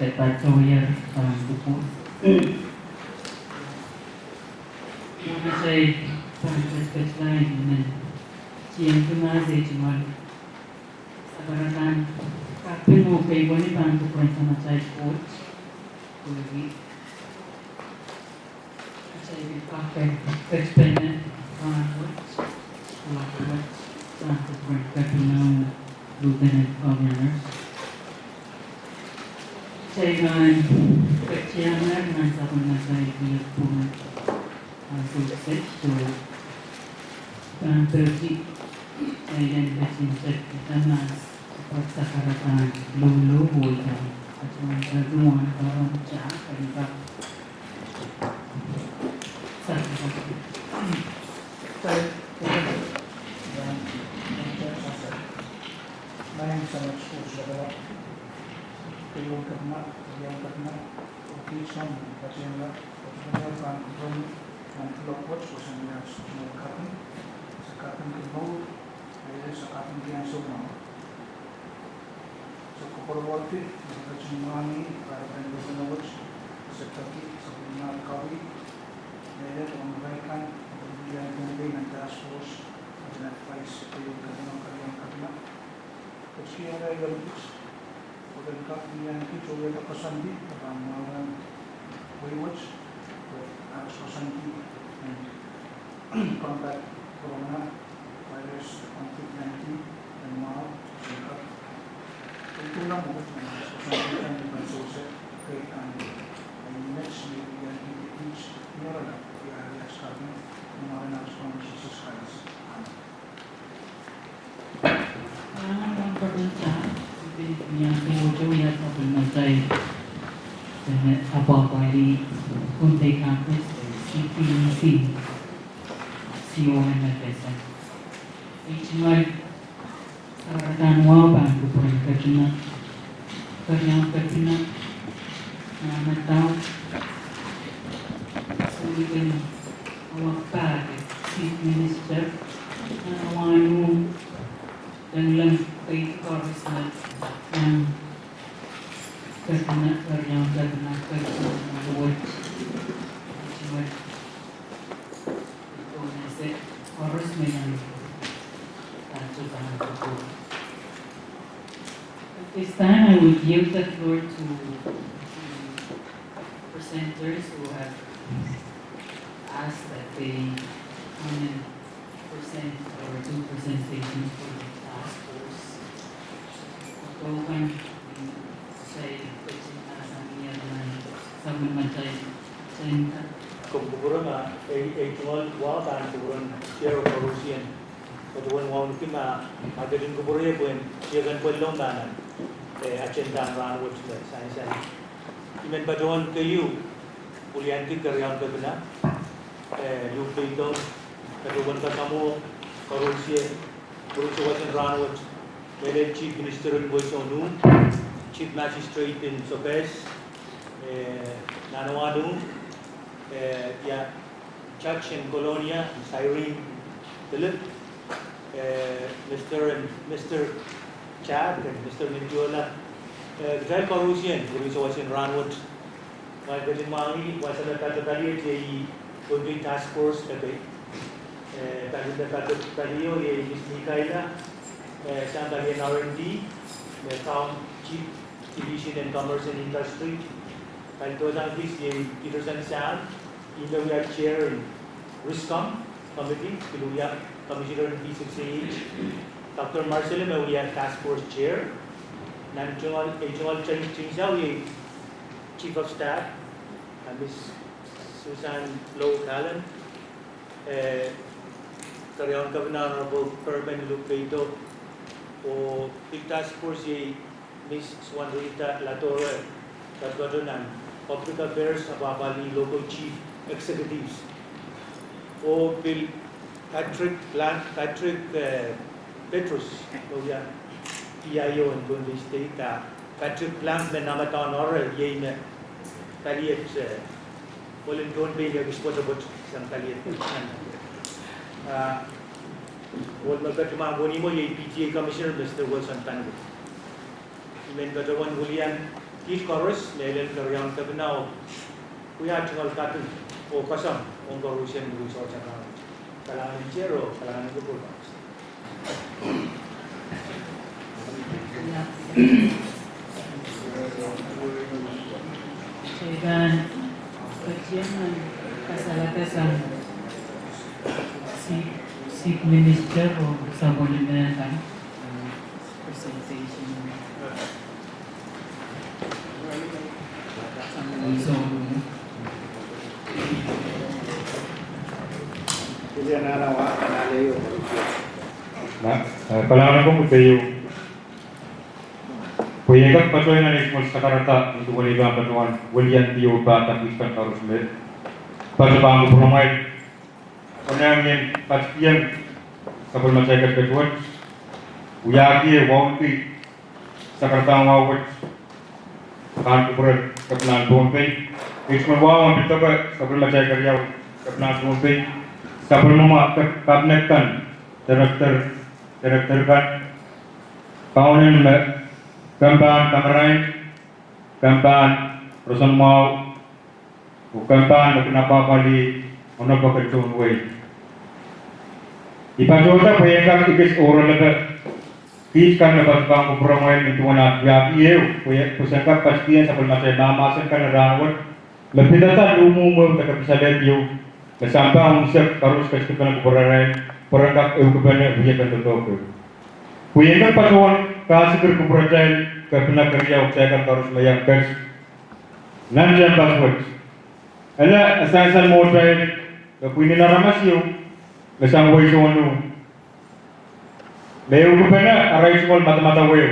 Petatoya Bukos. Muna siya'y pang-specialize na siyang tumasa cuman sa baratan kapin mo kay wani bang bukran sa masay coach kulagi siya'y kapin experiment coach coach sa bukran kapin ng lieutenant governor siya'y kaciyamar ng sa masay biyak po sukses so terjadi yang bercinta kita mas paksa harapan lulu boleh macam semua orang cak kita Main sama school saudara yang kena operation pasien lah sebenarnya kan ang lopot so sa mga kapin kinaw ay sa kapin kinasuma so kuporwalti nagkachumani para ang lusunawat sa taki sa mga kawi ay ang mereka kemudian ng task force at advice kayo kanang kanyang kabila kasi ang ay galipis pagkakak niya ito ay kapasandi ang mga waywatch society and combat coronavirus COVID-19 and now singkat. Ito lang mo society and resources kay ang next week yan i-teach meron na i-alias kami ng mga nagsong Jesus Christ. Ang pagkakita niya sinuto niya sa pagmasay apa-apa di Kuntai Campus CPC CONFS Ichmal Saratan Wabang Kupuran Katina Karyang Katina Namatau Sulitin Awakpag Chief Minister Nawanu dan lang kay Coruscant ng Katina Karyang Katina Katina Award harus memang At this time, I would yield the floor to presenters who have asked that they come and present or do presentations for the task force. Ito kan say sa niya na sa mga kumpulan ejmal wa tan kumpulan share Russian ketuan wa mungkin agarin kumpulan pun dia kan pelong danan agenda ran wut saya imen badon kayu ulian ki karyan ke bena lu peito ketuan ka kamu Russian wasin ran wut mele chief minister in Boisonu chief magistrate in Sopes Nanawadu ya Church in Colonia, Cyrene Philip, Mr. Chad and Mr. Nindiola, Greg Corusian, who was in Ranwood. While the Limani was at the Catatoria, the Country Task Force, the Catatorio, Miss Mikaela, Santarian R&D, the Town Chief Division in Commerce and Industry. While those are Peterson Sam, either we are chair in RISCOM committee, we are commissioner in P6AH, Dr. Marcelo, we are task force chair, Nanjual Chingsha, we chief of staff, Ms. Susan Lowe Callan, Karyan Governor Honorable Perman Lupeito, or big task force, Ms. Swanrita Latore, Katwadonan, Public Affairs of Abali local chief executives. O Bill Patrick Petrus, PIO in Bombay State, Patrick Plank, the Namatan or Yane, Kaliet, Olin don't be a disposable some Kaliet. What Makatuma Bonimo, PTA Commissioner, Mr. Wilson Tango. Even Katawan William. Kit chorus lelen karyang tabnaw kuya tungal katun o kasam on corruption rules or chakang kalangan jero kalangan ko pula Dan kajian kasalatasan si minister o sa boleh kan presentation so Kailangan ko magtayo. Kuyagat patuloy na nismol sa karata untuk waligang patuan walian tiyo bata piskan harus med. Pagpang promay. Onamien pastian kapal masyarakat ketuan. Uyaki waunti sa karatang wawat. Kan kuburat kapalan tumpay. Ismol wawang bitaga kapal masyarakat yaw kapalan tumpay. Kapal mama kapnektan director kan kaunin Kampan Kamarain, Kampan Rosan Mau, Kampan kenapa kali ono pekerjaan way. Ipajota payah ikis orang lega, kis kan lepas bang kupromain itu anak biaki payah pusaka pastian sampai macam nama asen kan rawat. Lebih datang umum tak bisa lihat sampai unsur harus kesekian kupromain perangkat kebenar punya kan betul. Payah pasuan kasih berkumpulkan kebenar kerja usahakan harus layakkan nanjam baswat. Ada asal modal kepunyaan ramasio lesang woi sono. Leu kebenar arai semua mata-mata woi.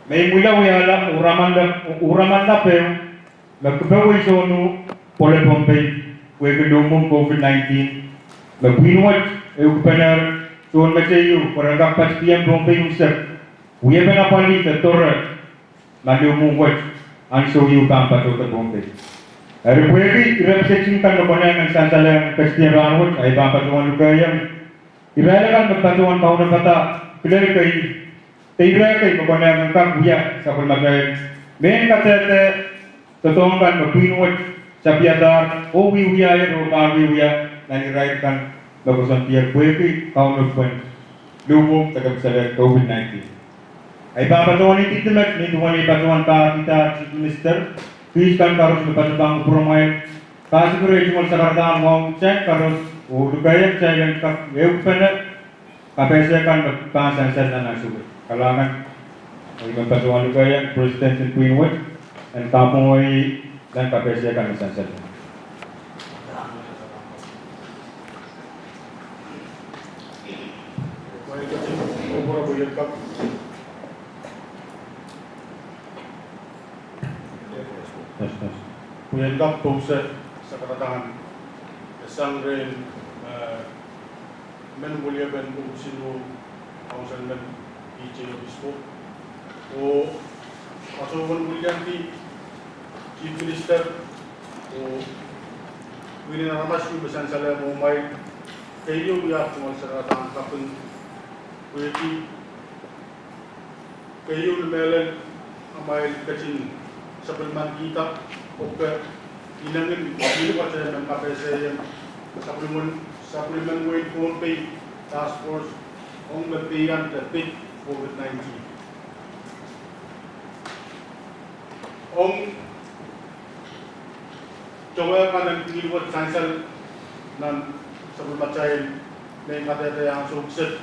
Leu mula woi ala uramanda peu lekebau woi sono pole Bombay woi kedumum COVID-19 lepuinuat eu kebenar Tuan Macayu, perangkat pastian Bombay usap. Uya benapali tertora lalu membuat ansur yukam patut Bombay. Hari puegi representasikan kepanjangan sansalan pastian rawat, ay bapatuan juga yang irayakan bapatuan tahun kata kelar kai, tidak kai kepanjangan kang uya sapal Macayu. Men kata tetongkan berpinuat sapiatar, owi uya ya, owi uya, nani rayakan bagusan tiar puegi tahun depan. Lumum tak bisa COVID-19. Ay bapatuan ini tidak ni tuan bapatuan kita chief minister, piskan harus lepas bang promoy. Kasih kerja cuma sekarang mau cek harus udukaya cek yang kap pernah KPC kan bahasa dan nasuh. Kalangan ay bapatuan udukaya presiden in Queenwood dan kapoy dan KPC kan bahasa. Kuyendap pose sa katatangan isang rin men William Ben Sino Councilman PJ Obispo o Councilman William di Chief Minister o William Ramas yung besan sala mo may kayo ya kung sa katatangan kapun kuya kayo lumelan amay kacin sa pulman kita oke inangin ini pada yang KPC yang supplement weight pay task force on lepian tertib COVID-19 om coba kan dibuat cancel dan sebelum bacain kata yang sukses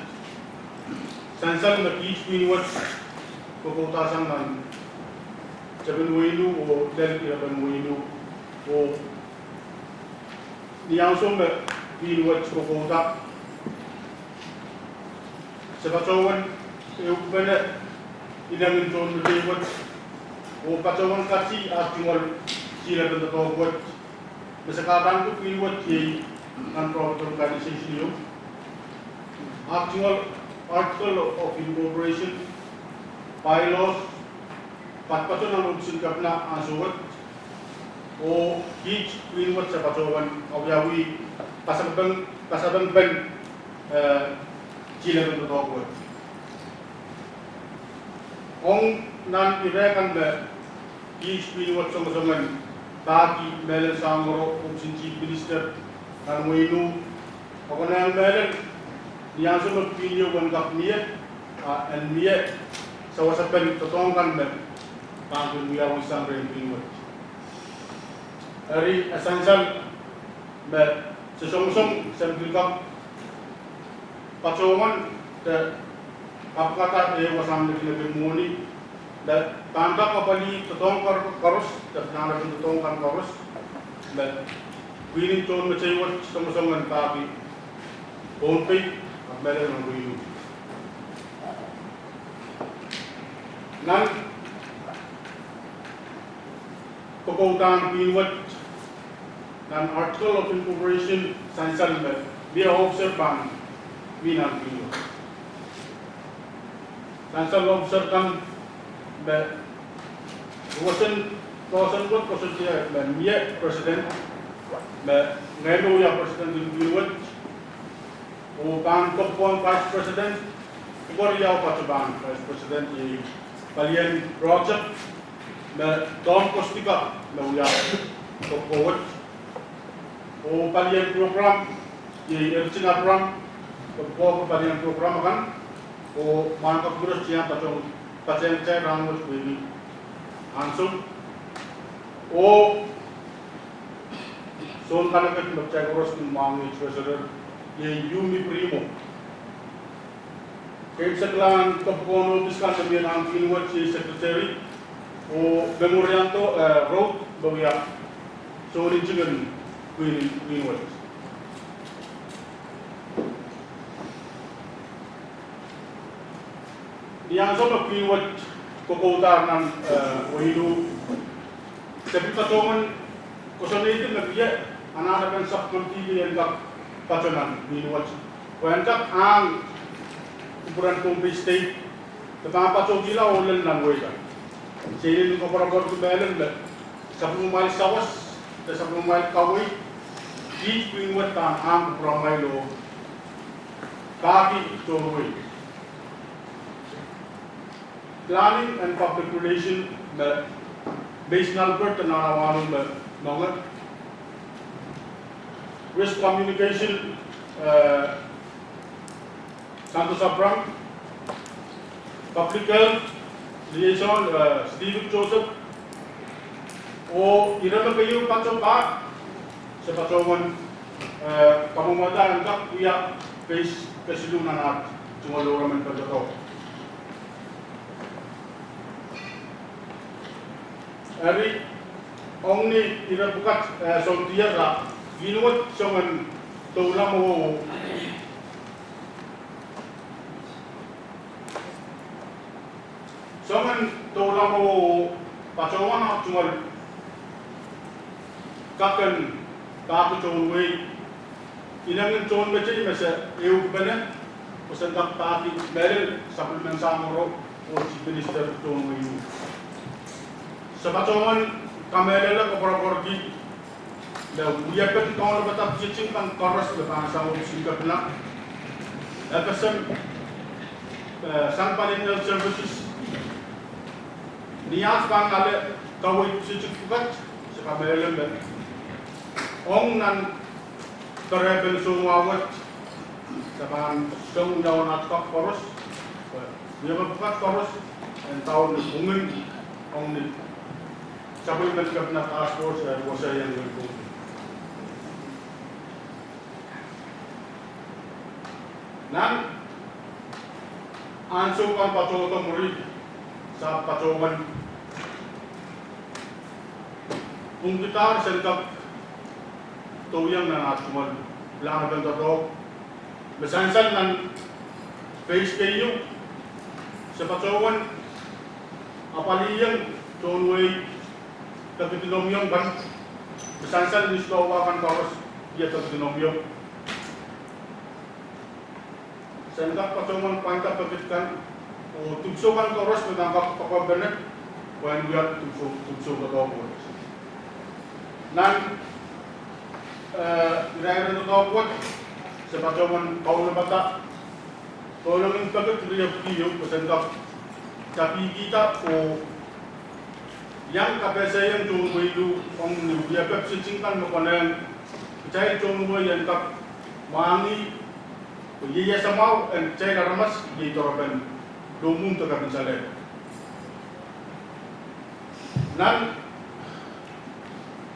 cancel lagi dibuat keputusan dan Japan Winu o Del Japan Winu o niyangsong na dinuat ko kota sa pacawan yung mana inangin ton dinuat o pacawan kasi actual sila bentukot masakatan ko dinuat yung non-profit organization yung actual article of incorporation bylaws Patpatun ang singkap na asuwat o each greenwood sa patuwan o yawi pasabang ben sila ng totoo. Kung nan irekan be PHP wat song-songan taki melen sangoro opsin chief minister kan winu ako na ang melen niyan sa magpinyo wan kap niya and niya sa wasapan totongkan be pangkul niya ang isang rin pinwat ari essential be sa song-song sa bilkap pacoman te apkata wasam de moni dan tanda kapali totong karus dan nana totong kan karus dan winning ton macam wat sama-sama tapi pompe ambil yang winu nan kokoutan pinwat dan article of incorporation sansal dia observan minang pinwat sansal observan but wasn't buat dia dan dia presiden but ngelo ya presiden dibuat o ban kopon vice president ikor ya pacaban vice president di kalian project but Tom Kostika lo ya kopot o kalian program di ercina program kopot kalian program kan o mangkap terus siapa pacong pasien saya rambut ini langsung soal karena kita baca kurus mengalami treasurer yang Yumi Primo kayak setelah kepokono biskan sembilan pinwat si secretary Memorianto road bahwa soal ini pinwat yang sama pinwat kokoutar ng wahidu tapi patungan kusonitin na biya ananakan sa kultili yang kap pacunan pinwat kuentak ang ukuran Pompe State tetapi pacung gila ulan lang wala sinin ko para bordo belen la sa pumay sawas sa pumay kawi di pinwat ang pramay lo kaki torway planning and public relation based on Albert and Nongat. Risk communication Santos Abram. Public health liaison Stephen Joseph. O irama kayo pacong pa sa pacongan pamumutan ng kuya face kasilunan at sumaloraman pa dito. Ari ongni ira bukat sontia ra ginuat songan tolamo pacongan cumal kakan kaku conway inangin con baca masa eu bana pesan tak tapi merel supplement samoro o chief minister conway sepacongan kamera kopor di da uyapan kawan batap cicing kan koros depan sama singkat nak pesan San Palinal Services niat bang ale kawai cicing bukat sekamera ben ong nan terebel semua wat depan song jauh natkak koros dia bukat koros dan tahun mungkin ong ni Sabay nagkap na task force at wasa yang nagkong. Nan, ansong ang pacongan murid sa pacongan. Kung kita sentap tuyang na natumal, lang na bento besansan ng face kayo sa pacongan apaliyang tonway Kapitinomyong ban besansan distowakan kawas dia kapitinomyong sendap pacongan pangka pagitkan o tugsokan kawas menangkap pakabanet when we are tugso katawag nan iraira na katawag sa pacongan kaula bata tolongin pagit riyak kiyo sendap tapi kita yang kapesa yang cuma itu orang dia persingkan makanan percaya cuma yang kap mangi iya sama cai ramas di torokan domum tu kapin sale nan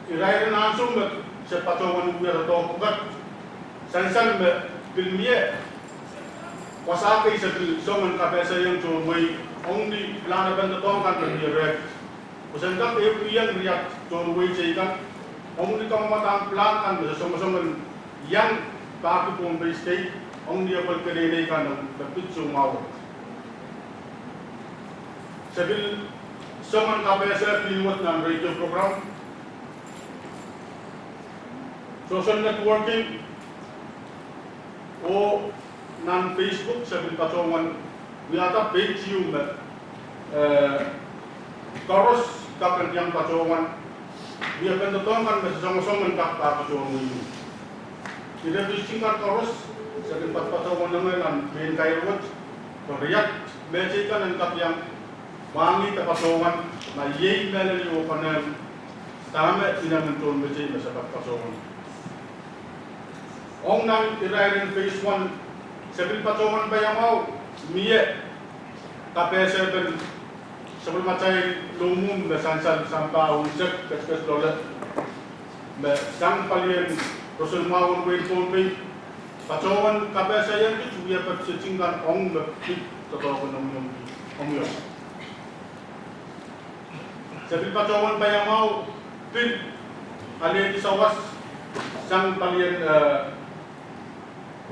irair langsung sepatauan biar tahu bukan sansan filmnya wasakai seperti soman kapesa yang cuma orang di pelana benda tahu kan berdialek Usangkap yang riak John Wei Chaikan, orang di kawasan pelan kan bersama-sama yang pakai Bombay State, orang dia berkerja kan lebih cumau. Sebil soman KPSR pilot dan radio program, social networking, nan Facebook sebil pacongan, biata page you Terus kapan yang pacongan dia akan tetangkan bersama-sama tak pacongan ini. Tidak disingkat terus sebab pacongan dengan main kairut teriak becikan entah yang wangi pacongan na yei melalui openan tamat tidak mentul beci bersama pacongan. Ong nang irain phase 1 sebab pacongan bayang mau mie KPSR ben sebelum macai lumum besansan sampai unsur kes dolar, sang paling Rasul Mawon Wayne pacawan kapal saya itu juga persingkan ong berpik atau penomong ong. Jadi pacawan bayang mau pin ada di sawas sang paling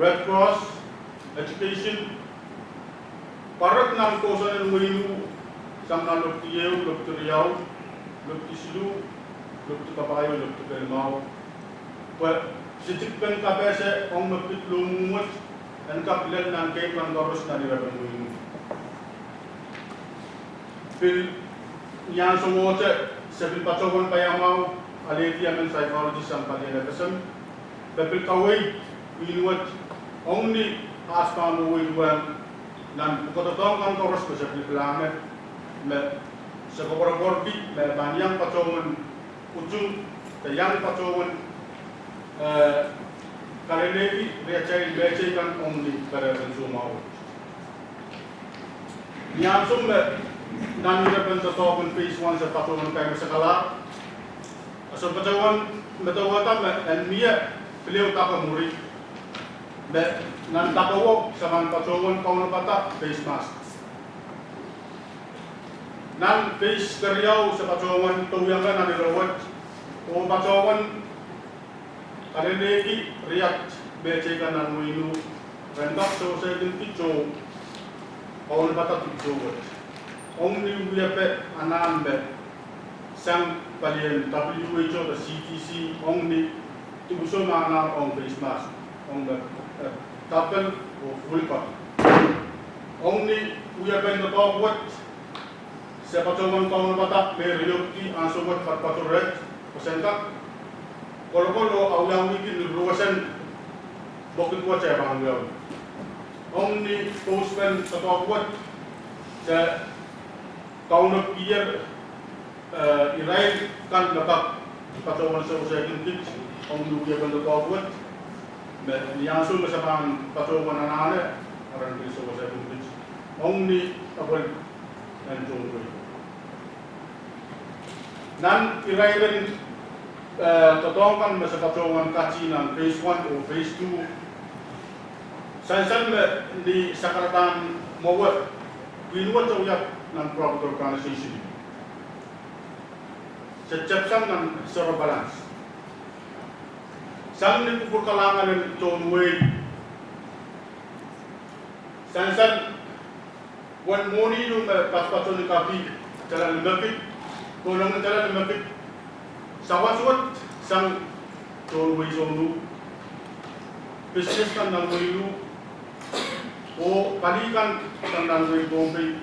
Red Cross Education parat nam kosan yang Samna Lukti Yeu, Lukti Riau, Lukti Silu, Lukti Kabayo, Lukti Kelmau. Sejikkan KPS orang mepit lumut dan kapilan nan kay Langgaros na niraban mo. Pil yan sumote sebil pacogon payamaw aliti amen psychologist ang pagkakasam. Pepil kaway winuat ongni aspa mo winuan nan pukototong ang toros ko sebil planet. Sekolah korbi, banyak pacongan ujung, yang pacongan kali ini dia cari baca kan omni pada konsumau. Yang sumber dan juga pentotokan phase 1 sepatungan kami sekala. So pacongan betawatan dan dia beliau tak kemuri. Nan takawo sama pacongan kau napata face mask. Nan face Riau sa pacawan tuyangan na nirawat o pacawan karinegi riyak bece ka ng winu rendak so sa din picho o bata picho ong ni wiyape anambe sang palien WHO the CDC ong ni tubuso na na ong face mask ong tapel o full pa ong ni wiyape no tawat Siapa cuman kau nampak meriuki ansumut patpaturet, pesentak. Kalau awal mungkin luasan bukit kuat saya bangga. Om ni postman satu kuat saya kau nak biar irai kan dapat patuan saya kintik. Om ni dia bantu kau kuat. Yang sum bersama patuan anak-anak orang bisa saya kintik. Om ni apa dan jumpa. Nan irailan totongkan masa pacongan kaci ng phase 1 o phase 2 sansan di sakaratan mawat winuat sa uyak ng proper organization secapsang ng zero balance sang nagpupurkalangan ng John Wayne sansan wan moni yung paspason ng kapi jalan lebih Kulang na jalan lumapit sawat-sawat sang John Wayne Sonu business kan ng Wayne o palikan ng Wayne Bombay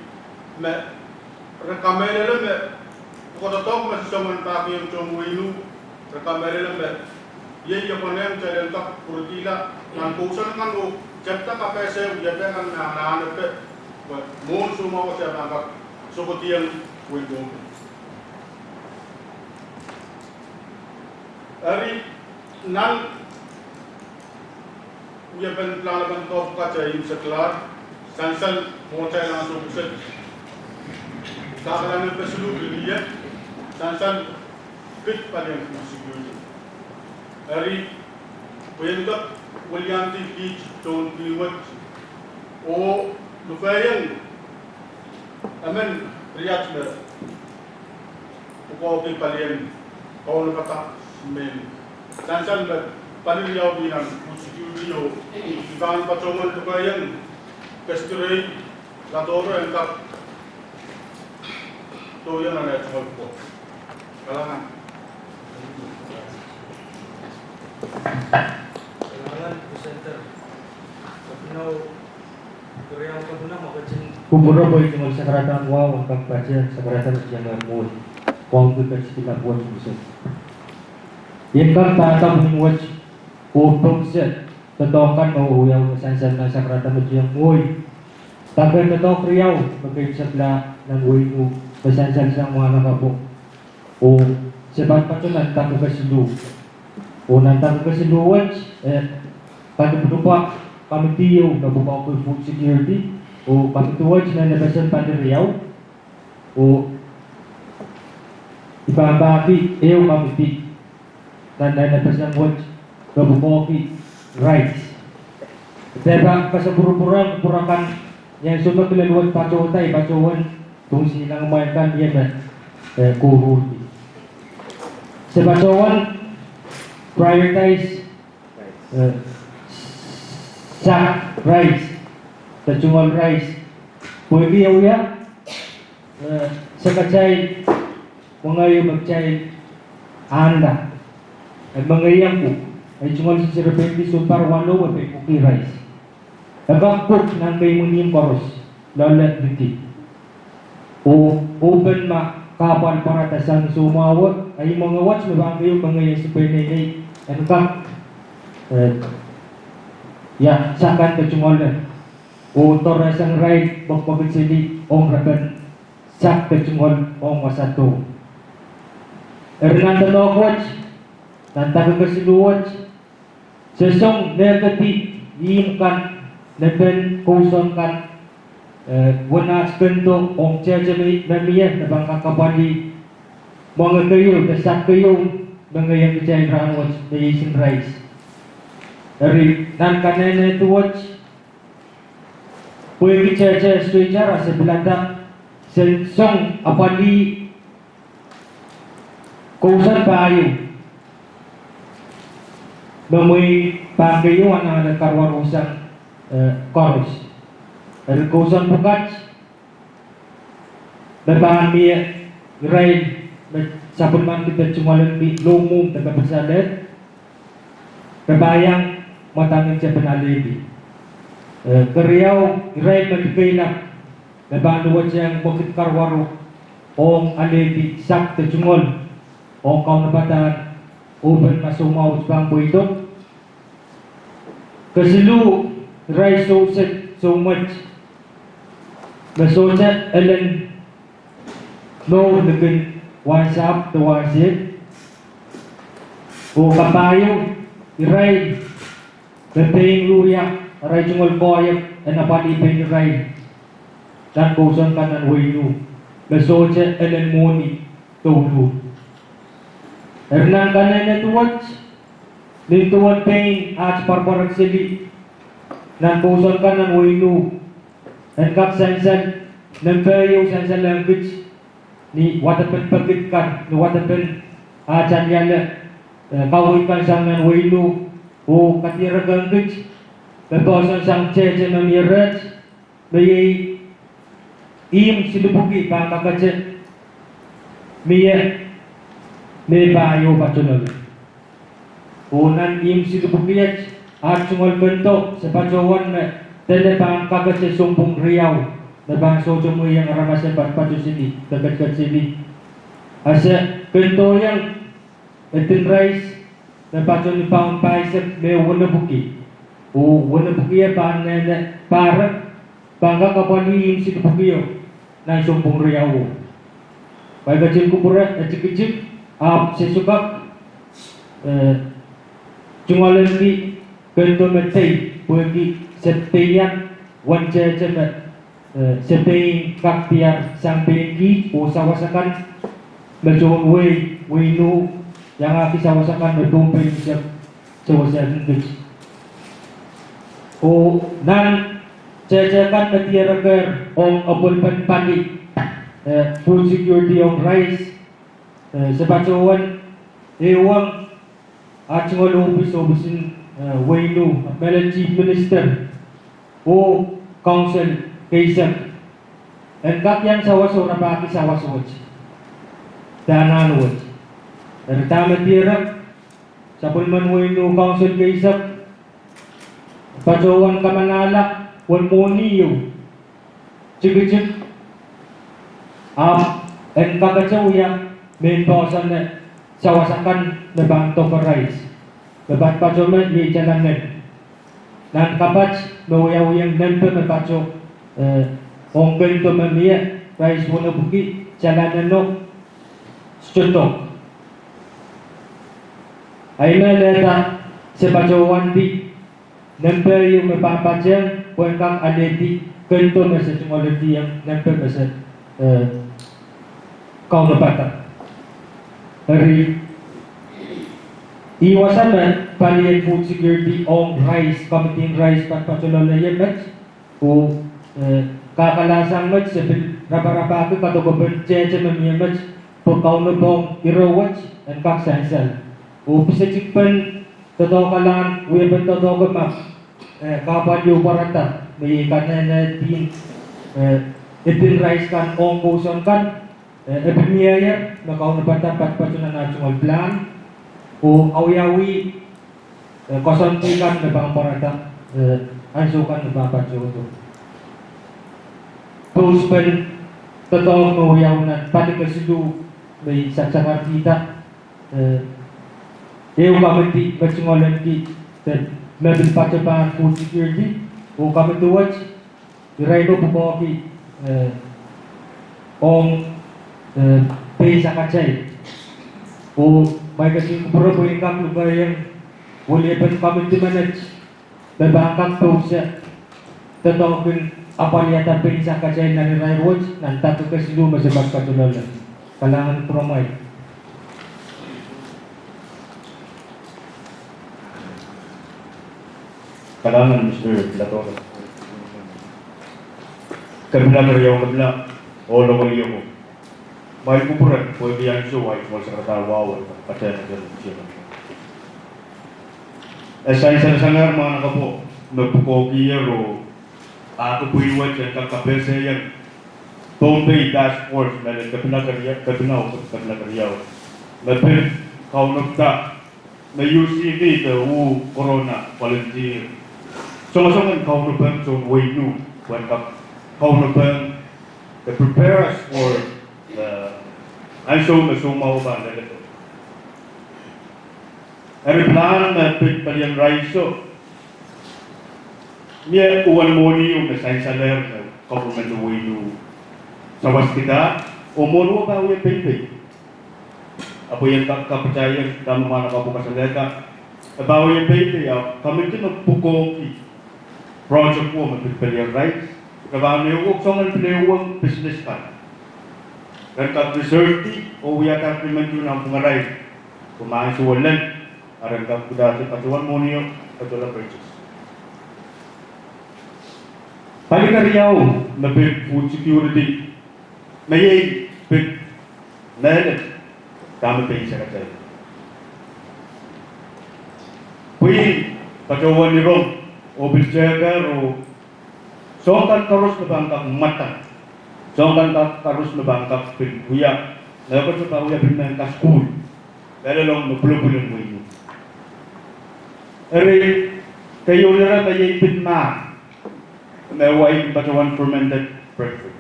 rekamera kototok masih pagi yang John Wayne rekamera ye yaponem jalan kurtila ng kusan kan o chapta kapese yapen kan na pe mon suma o siya seperti yang Windows. Hari nan ia penelakan top kaca yang sekelar sansal motor langsung pusat. Kabalan peseluruh dia sansal kit pada yang security. Hari Windows William T. John Pilwat o lupayan aman riyat na upo ke palian kau nakata men sansan ba paliliyaw bilang security o iban patrolman lupayan kasturay latoro ang kap to yan ang network po kalangan Presenter. Kapinaw Korea ko na makachin. Kumuro po ito sa karatang wow ang pagpasya sa karatang siyang mo. Kung ito sa sila po ang gusto. Yan kang tatang hinwat utong siya. Tatokan mauhuyaw sa sa karatang siyang mo. Tagal na ito kriyaw. Magkaitsat na ng uwi mo. Pasansan siyang mga nakabok. O sebat patunan tago kasilu. O nantang kasiluwan pada berupa kami tiyo na bukaw ko food security o pagtuwad na nabasan pada Riau o ibabaki ew kami ti na nabasan watch na bukaw ki rights diba kasaburu-buran purakan yang sudah kelaluan pacotay pacuan kung silang mainkan dia na kuhuli sa pacuan prioritize sa rice, tacungal rice. Pwede yaw ya sa kacay mga yung magchay anda ay mga iyang po ay cungal sa sirapenti sumpar walo ay cookie rice. Nagkakot ng kay mungin koros lalat biti o open ma kapal para tasang sumawat ay mga watch na ba kayo mga yung super nilay ay nagkak ya sakan kecungolan o torasang ride bakbagit sili ong rakan sak kecungol ong wasato ernan tanokot tantang kasiluwat sesong negati yimkan neben kusong kan wana spento ong chajami namiya na bang kakabali mga kayo dasak kayo mga yang kecay rawat na yisin rice dari dan kanene tu watch pwede bicara secara sebelanda song apa di kausan payu memui pagayo ang karwarusang koros dari kausan bukat berbahan dia gerai sabun man kita cuma lebih lumum dekat bersalat berbayang matangin siya penalibi. Keriyaw, iray magkainak, nabanuwad siyang bukit karwaro, ong alibi, sak tachungol, ong kaunabatan, uban masumaw sa pang ito. Kasilu, iray so much, nasosat, alan, no, nagin, once up to once it, o kapayo, iray, Benteng luya, aray cungol koyak, napali pengiray. Dan kusan kanan winu, besoce elen moni, tulu. Ernan kanan tuwat, lintuan peng at parparak sili. Dan kusan kanan winu, dan kap sansan, nempeyo sansan language, ni watapen pagkitkan, ni watapen acan yala, kawikan sangan winu, o katiragang gaj kapasan sang cheche na mirat may im silubugi kakakacet miya may bayo patunol o nan im silubugi at sungal bento sa pacawan na telepang kakacet sumpong Riau na bang sojo mo yung aramasan patpato sili kakat sili asa bento yang etin rice na patong ni pang paisip may wana buki o wana buki ya para bangga kapaliin si bukiyo ng sumpong riyaw. May gajin ko pura at sikijik sesubak cungalan di kento metay puagi sepeyan wanja cemet sepeng kaktiar sampengki usawasakan berjuang wenu yang aki sawasakan bertumpeng siap sawasakan kecil. O nan cecakan metiaragar ong abul pandi food security ong rice sebacawan ewang at obisin wenu melan chief minister o council kaisang and kakyan sawaso na baki sawaso danan waj tama tirak sa pulman wenu council kaisang pacawan kamanala wan moniyo cik and kakacawya main bawsan na sawasakan na banto ka rice nabat pacawan di jalanan nan kapach mawayawayang nanto na paco ongkel to mamia rice mo na buki jalanan no stutok ay maleta sa pacawan di number yung mapapachang buwan kang aleti kento na sa tumoliti yang number na sa kaunapata. Hari iwasan na palian food security on rice, committee rice patpatuloy na yan mat o kakalasang mat sa rabarabako katogoban cheche mamaya mat po kaunapong irawat and kaksansal o pisachikpan totoo ka lang, uyaban totoo ka ma kapan yung parata may kanan na din itin rice kan ong kuson kan epimiyaya nakaw na patapat pa na national plan o awyawi koson kan na bang parata ansukan na bapat yung ito tools pen totoo mawiyaw na pati kasilu may saksakar kita eu kamiti pacungolan ki mebil pacapan food security o kami tuwaj iray ko po ki ong pay sa kacay o may kasi kupuro po yung lugar yung wali pa kami manage babangkang to siya totoo kung apaliyata pay sa kacay na niray watch nan tato kasi luma sa pagpatulolan kailangan provide. Kailangan Mr. Plato. Kabila kariyaw kabila o lokaliyo ko. May kupuran pwede yan siya white mo sa katawawan patay na dyan siya. Sa isang sangar mga nakapo nagpukogiyer o ato puiwat yan kakabesa yan Bombay Task Force na kabila kariyaw nabir kaunagta na UCD the corona volunteer. Sama-sama kaunabang so way new when kaunabang to prepare us for the ansyo masumaw ba na ito. Ang plan na pagpalyan raiso niya uwan mo niyo na sainsaler na government way new sa waskita o mono ba uwan paypay. Apo yan kapacayan tama mga nakabukasaleta abaw yan paypay kami ito nagpukoki project po magpipilihan rights. Kabahan na yung uksong ang pinayawang business ka. Rangkap reserve o wiyata implement yun ang pungaray. Kumain sa walan. Rangkap kudasi patuan mo niyo patulang purchase. Palikariyaw na big food security. Mayay big nalit. Kami pa isa katay. Puyin patuan ni Rom. O biljagar o songkan terus nabangkap mata songkan terus nabangkap pinhuya dapat sa pauya binang ka school pero long nagpulupulan mo yun eri kayo nira tayo pinma may white patawan fermented breakfast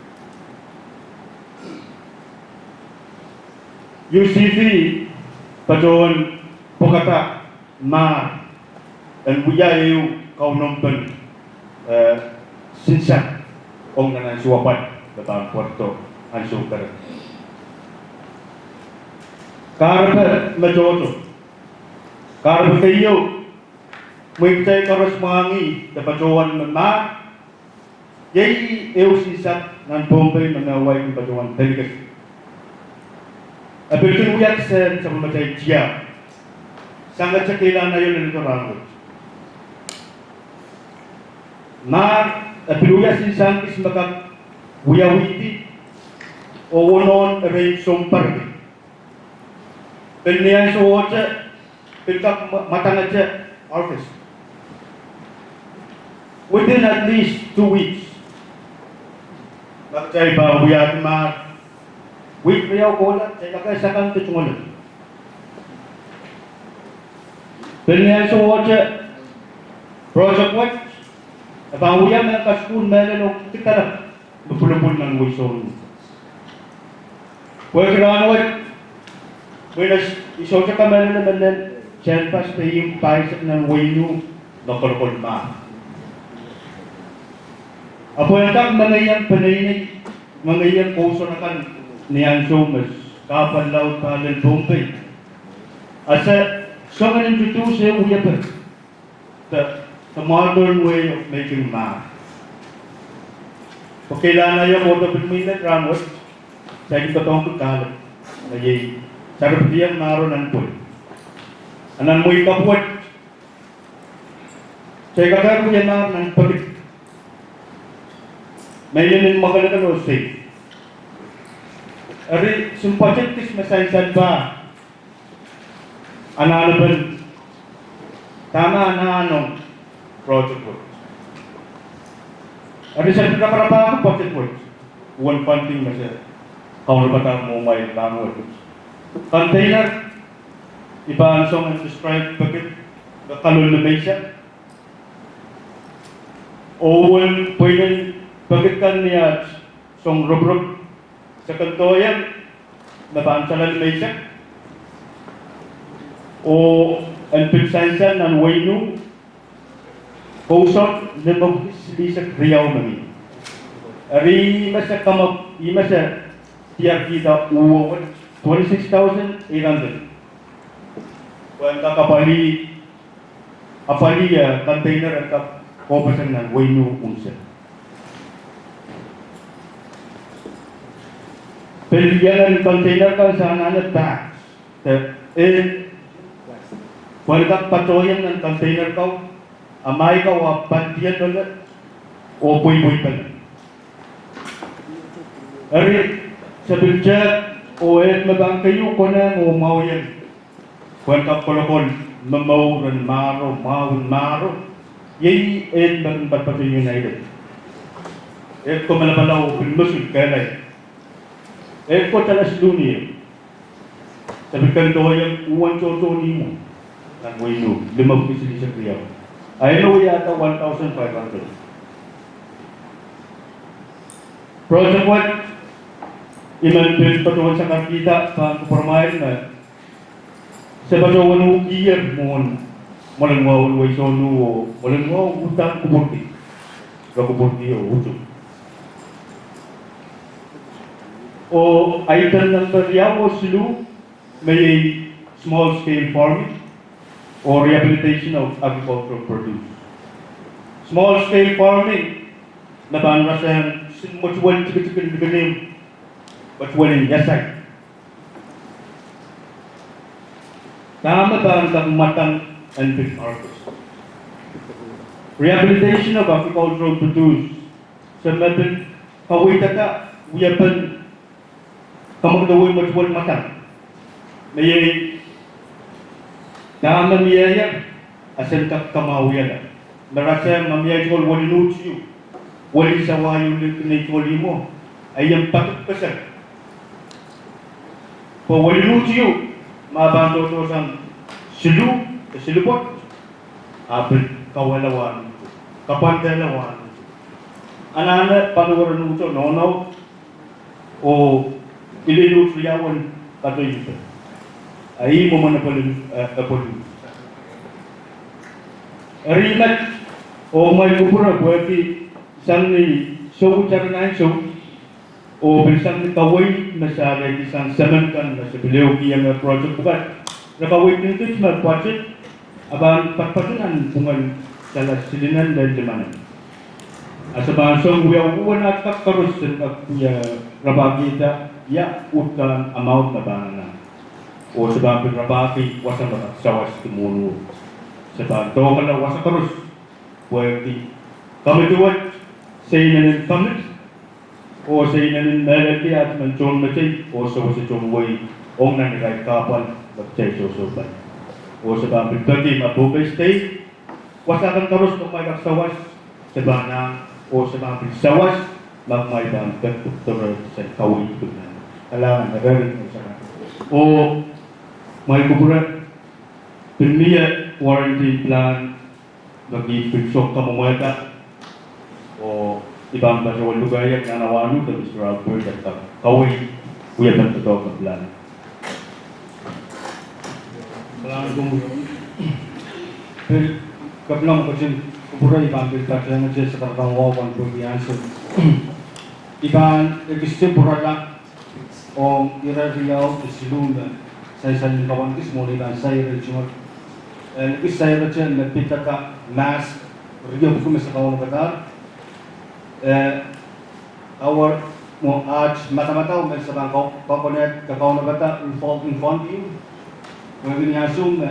UCD patawan pokata ma dan buya yung kaunompen sinsan ong nanan suwapan dalam Puerto Ansuker. Karena majoto, karena kayo, mengcay karos mangi dapat jawan mana, jadi eusisat nan Bombay menawai kebajuan delegat. Apalagi uyak sen sama macam dia, sangat sekilan ayo lelaki orang. Mar apalagi uyak sisan kisah uyawiti, owonon rey sompar. Pilihan suwota, pilkap matang aja office. Within at least 2 weeks, bakcay ba uyat ma week riyaw kolat, saya kakak sakan tutungan. Pilihan suwota, project work, abang uyat na kaskun meron tikarap, bupulupul ng wisong. Work around work. Whereas, isosa ka man naman ng Chelpas na yung paisa ng Waynu na kolkolma. Apo yung kang mga iyang panayinay, mga iyang kuso na kan niyan sumas, kapalaw ka ng Bombay. Asa, so nga nang dito siya uya pa. The modern way of making math. Pakailangan yung auto bilminan ramot, sa ikong katong kalat. Ayay. Sarap diyan naroon po. Anan mo ikapuat. Saya kagak yan na ng pagit. May yun yung makalakan o say. Ari, sumpachetis masainsan ba? Analaban. Tama na anong project work. Ari, sa nakarapa ako project work. One funding masya. Kung napatang mo may lamot. Container, ibang song and describe bakit kalul na may siya. O pwede bakit kan niya song rub sa kantoyan, nabansalan may siya. O ang pinsansan ng Waynu, kusot na mag-islisak riyaw namin. Ari masa kamag, imasa tiyak kita uwawad. 26,800. Kung kakapali container at kapasan ng Waynu unsa. Pilihan ng container ka sa nanat tax. Kung patroyan ng container ka, amay ka o pantiyan ulit, o puy-puy pa na. Ari, sa biljat, o mabang kayo ko na o mau yan. Kung kapolokol, mamauran maro. Yay, bang Badminton United. Ko malabalaw, pinmusod kalay. Ko talas dunia. Sabi kanto yung uwan choto ni mo. Nang Waynu, 5 pisili sa kriyaw. Ay no yata 1,500. Project what? Iman patuwan sa kakita sa kupormahin na sa patuwan ng gear mo walang wawal way sonu o walang wawal utang kuburti o uto o item ng Riyaw o Sulu may small scale farming or rehabilitation of agricultural produce. Small scale farming na banrasan mutual chikichikin but walang yasay. Tama ba ang matang and big harvest? Rehabilitation of agricultural produce. Sa natin, kawita ka, uyapan, kamagdawin mutual matang. May tama miyaya, asan ka kamawiyan. Marasa mamiyay ko wali nutsyo, wali sawayo pinitwali mo, ay yung patutpasan. Kung wali nutsyo, mabanto ito sa silupot, apit kawalawan, kapandalawan. Anana, panuwaran nutsyo, nono, o ilinutsyawan katoy ito. Ay mo man napalun. Rimat, o may kupura, buwati, isang ni show, tsara na show, o bilang kawin na sa isang sementan na sa biliw kiyang project bukan. Nakawin nito sa budget aban patpatunan bungan sa silinan dan limanan. Asa bansong uwan at kakarus sa kuya rabagi ita ya utang amount na banana. O sebab rabagi wasan ba sawas tumulu. Sebab to kana wasa karus. Pwede kami tuwat sa inanin family o sa inanin melody at manchon macay o sa wasa chongway ong nangyay kapal bagchay susuban. O sebab pagkati mabubay stay wasakan karus kung may sawas sa bana o sebab sawas magmay ba ang katuturo sa kawin ko na. Kailangan nagarin mo sa o may kuburat pinmiya warranty plan mag-i-pigsok ka mumuelta o ibang basawal lugar yan na nawano ka Mr. Albert at kawin kuya ng totoo ka plan. Kailangan kong pero kabilang ko dyan kuburat ibang pilta kaya nga dyan sa kartang wawan ko answer ibang gusto burala o irariyaw isilungan sa isang kawan kis mo nila sa irariyaw isa yun dyan nagpita ka mask riyaw ko sa kawan katar our mo आज mata-mata may sa bangko pakonet kakawan kata in front you kung ginyasong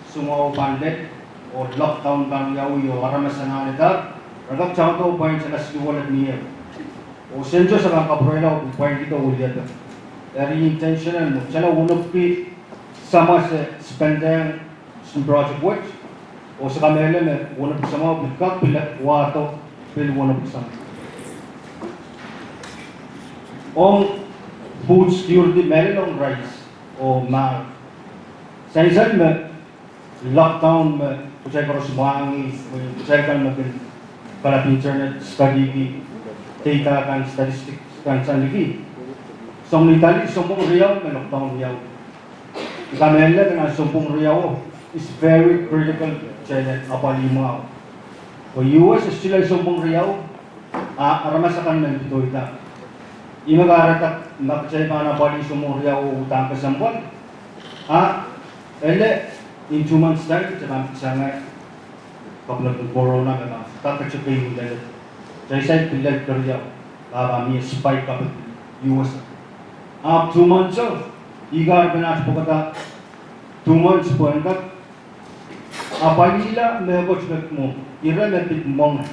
sumaw pandit o lockdown bang yawi o aramasan nita ragap chawto point sa kasliwalat niya o senjo sa mga kaprela o point dito ulit dari intentional mo chala unop pi sama sa spending some project work o sa kamera na unop sama bigkat pila wato pil unop sama om food security meron rice o ma sa isang lockdown kucay ko sumuangi kucay kan magin para internet study data kan statistics kan sanligi song nitali sumpong riyaw na lockdown riyaw ikamela na sumpong riyaw is very critical channel apalima o US is sila sumpong riyaw aramasakan ng dito ita imagaratak nakachay pa na pali sumpong riyaw utang kasambuan ele in 2 months time, sana kapag corona na kakachapay yung dahil. Kaya sa'yo pilag karya, may spike kapag US. 2 months off, igar pinas po kata 2 months po ang kat. Apalila may coach mo, irrelevant mong.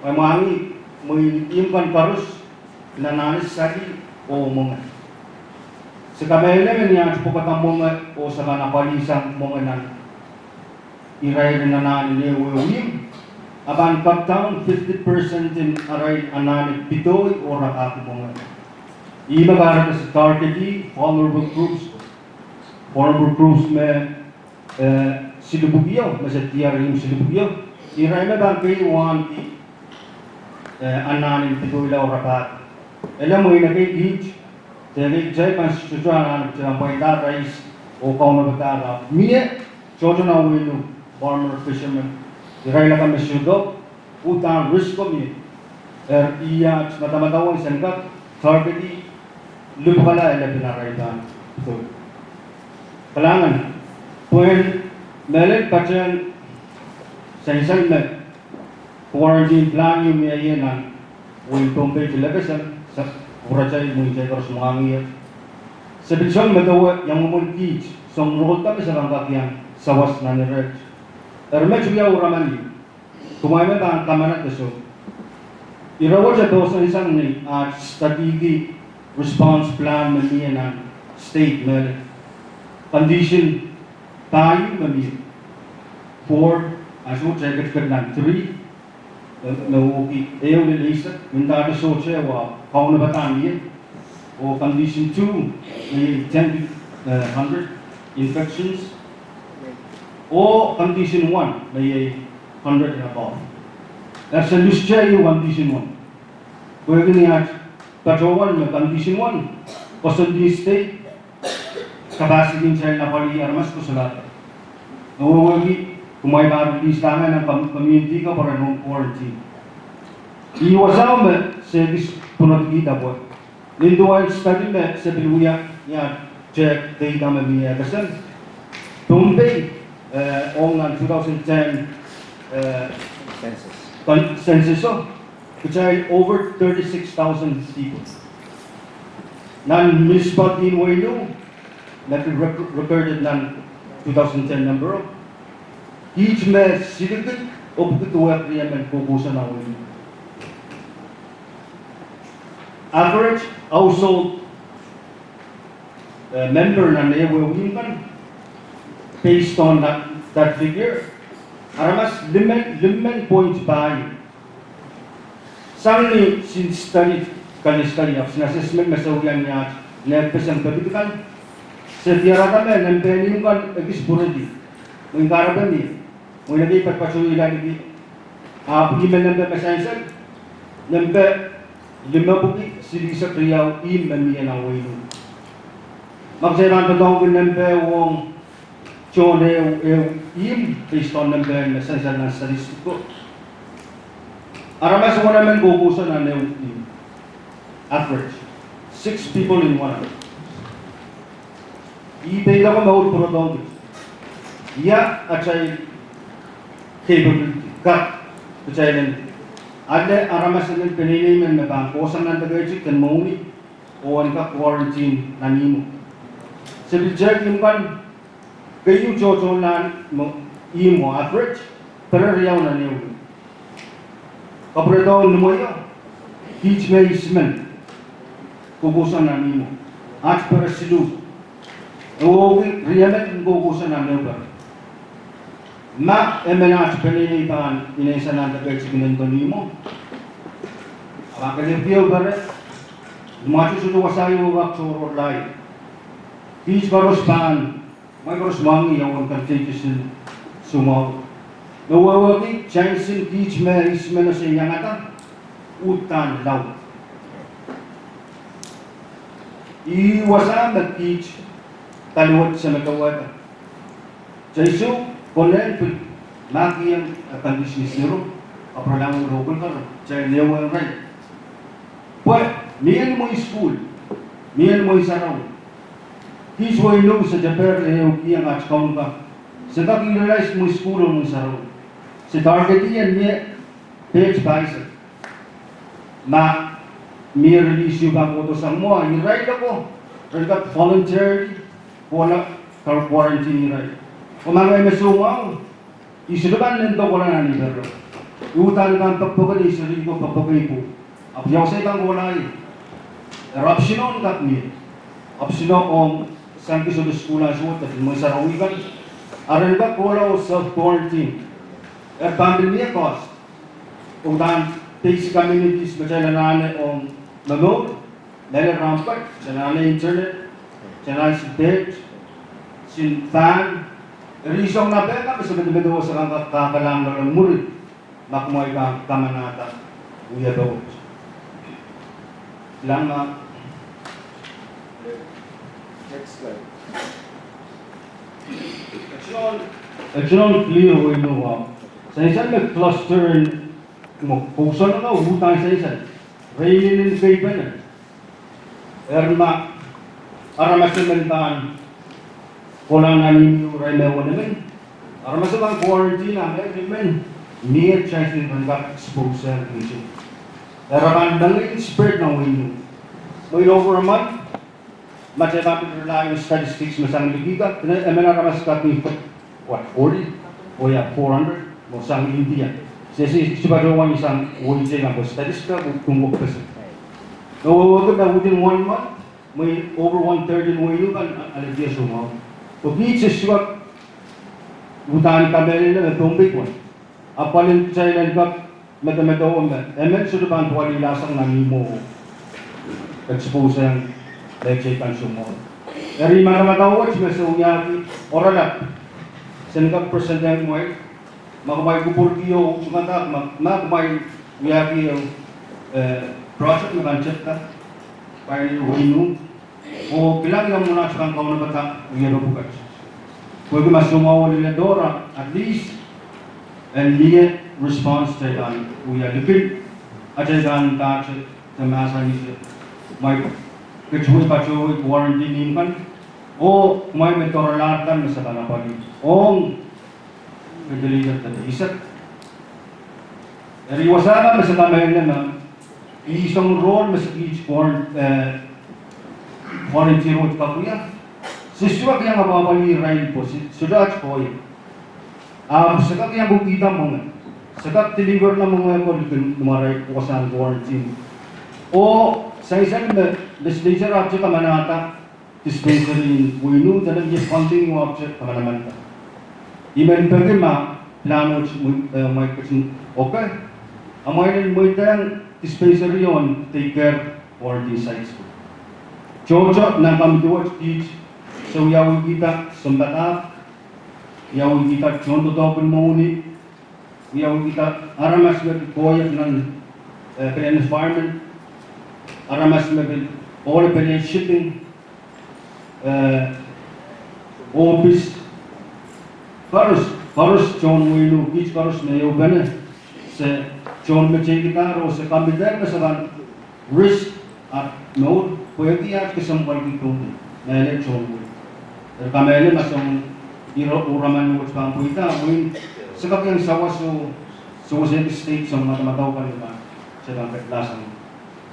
Ay mahangi, may impan parus, nananis sa'yo o mong. Sa kamay niya po katamong o sa kanapalisang mga nan iray na nanin ni Uyuyim aban kaptang 50% in aray ananin pitoy o rakati mga imagara sa targeti vulnerable groups may silubugyaw sa tiyarim silubugyaw iray na ba kayo wanti ananin pitoy la o rakati alam mo inagay gauge jadi jai konstitusi anak macam pointa rais o kau nak berkata mie jodoh na winu farmer fisherman irai laka mesyudo utang risk mie iya mata-mata wong sengkat targeti lupala ele pinaraitan itu kalangan poin melek pacan sensan me quarantine plan yung mie yenan wing tombe jelebesan Uracay mungkin terus mengambil. Sebetulnya mereka yang memiliki songrol tapi sedang kakian sawas naniret. Erme juga orang ini. Kumai mereka kamanat besok. Irawa jatuh selisang ni strategi response plan mengenai state mel condition time mengenai 4 asal saya kerjakan 3 nauki ayaw nila isa minta ka sosya wa kauna batang yan o condition 2 may 10 100 infections o condition 1 may 100 and above nasa lusya yung condition 1 kaya ganyan katawan yung condition 1 pasal di state capacity sa napali armas ko sa lahat nawawagi kumay ma-release namin ng community ka para nung quarantine. Iwasaw mo sa punod kita po. Linduan study me sebiluya ya check day kami miya kasan. Bombay on 2010 census which are over 36,000 people. Nan mispat in Wailu that recorded nan 2010 number. Each me silikit opkutuwa kriya men kukusa na Wailu. Average household member na naiwawingan based on that figure, aramas 5 points bahay. Sangni study kali of assessment masawyan niya lepes ang pagkitikan. Sa tiyara kami, nampeni yung kan agis-puradi. May karaban niya. May nag-ipat pa siya ilan niya. Gimen nampe masayasan. Nampe 5 buki sili sa kriyaw imamiya ng Wailu. Magsayaran pa daw nampe wong chone im based on nampe masayasan ng statistiko. Aramas mo naman gugusan na yung average. 6 people in 1 hour. I-pay lang ko mahul puro daw. Ya at siya'y capability. Cut. At siya'y ada aramas ng piniliman na ba kusang nandagaychik kan mauni o ang ka quarantine na nimo. Sa bijag yung kan kayo jojo na imo average pero riyaw na niyo. Kapre daw numayo each may ismen kukusan na nimo. At para silu o riyamet kukusan na niyo ba. Ma emenat penilipan inesa nandagaychik nito nimo. Makalipiyaw ba rin? Lumacho sa tuwasayo wak soror lai. Each baros paan, may baros mangi yung contagious sumaw. Nawawagi, chansin each may isme na sa inyangata, utan law. Iwasa mag-each taluwat sa magawata. Jaiso, konen, makiyang kondisyon zero, apralang robol ka rin, jay lewa rin. Well, miyan mo school, miyan mo isaraw. His way no sa Japan yung iyang atkaon ka. Sa kakilalize mo school mo isaraw. Sa target iyan niya, page bison. May release yung ako to sa mo, i-ride ako. Ride ka voluntarily, wala quarantine i-ride. Kung mga may masumaw, isuluban nito ko na nanibaro. Iutan ka ang pagpagod, isulid ko pagpagay ko. Apyaw sa itang walay. Eruption kat niya. Option on sang kiso de skula suot at mo sa rawigan. Aral ba wala o self-quarantine. Pandemia cost. Kung dan basic communities ba siya nanane on mamod, nila rampart, siya nanane internet, siya nanane si bed, si fan. Risong na ba ka, bisa bedo sa kakalang ng murid. Makmoy ka kamanata. Uya daw. Lama. Next slide. Action clear way no wow. Sa isang cluster mo puso na utang sa isang. Rainin kay pa. Erma aramas mentan. Kulang na ninyo relevo naman. Aramas ang quarantine na men. Near chance ng exposure issue. Eraman dangin spread ng window. May over a month, matyapapi rely on statistics masang ligiga. Menaramas ka what, 40? O ya, 400? O sang India. Kasi sibadowan isang wajay lang po statistika kung kasi. Nawawagod na within 1 month, may over 1/3 ng window kan alagya sumaw. So each is what utang kami nila na tumbay ko. Apalin sa ilan ka mata-mataon ba? Emen sudah bantuan ilasang nanimo expose ang lecture consumer. Dari mana matawag siya sa uyaki oralap. Senka president mo ay makamay kupurkiyo sumata makamay uyaki yung project na budget ka para winu o bilang yung muna sa kang kauna bata uyano bukas. Pwede masumawa nila Dora at least and liya response to uya lupit at dan tache the masa ni may kecuali pacu quarantine kan, oh may mentoralatan sa tanapali, oh kedelihat tadi isat, dari wasana sa tamayan na isang role masih quarantine road kapuya, sesuatu yang apa-apa rain po, sudah coy, sekat yang bukita mo nga, sekat deliver na mga ko lumaray po sa quarantine. O sa isang legislature object ka manata, dispensary in Buinu, dalang yung funding object ka manamanta. Iman pwede plano may kasi okay. Ang mga yung dispensary yon, take care quarantine sites po. Jojo na kami tuwag teach, so yawin kita sumbatap, yawin kita contoh topin mauni, yawin kita aramas na koyak ng environment, aramas nabil all the shipping office harus John Wayne each harus na yobane sa John kita ro sa kambider na sa risk at no pwede at kasampal dito na John Wayne kamele masong uraman mo sa pampuita Wayne sa kapiyang sawa so sa state sa matamataw ka nila sa lasan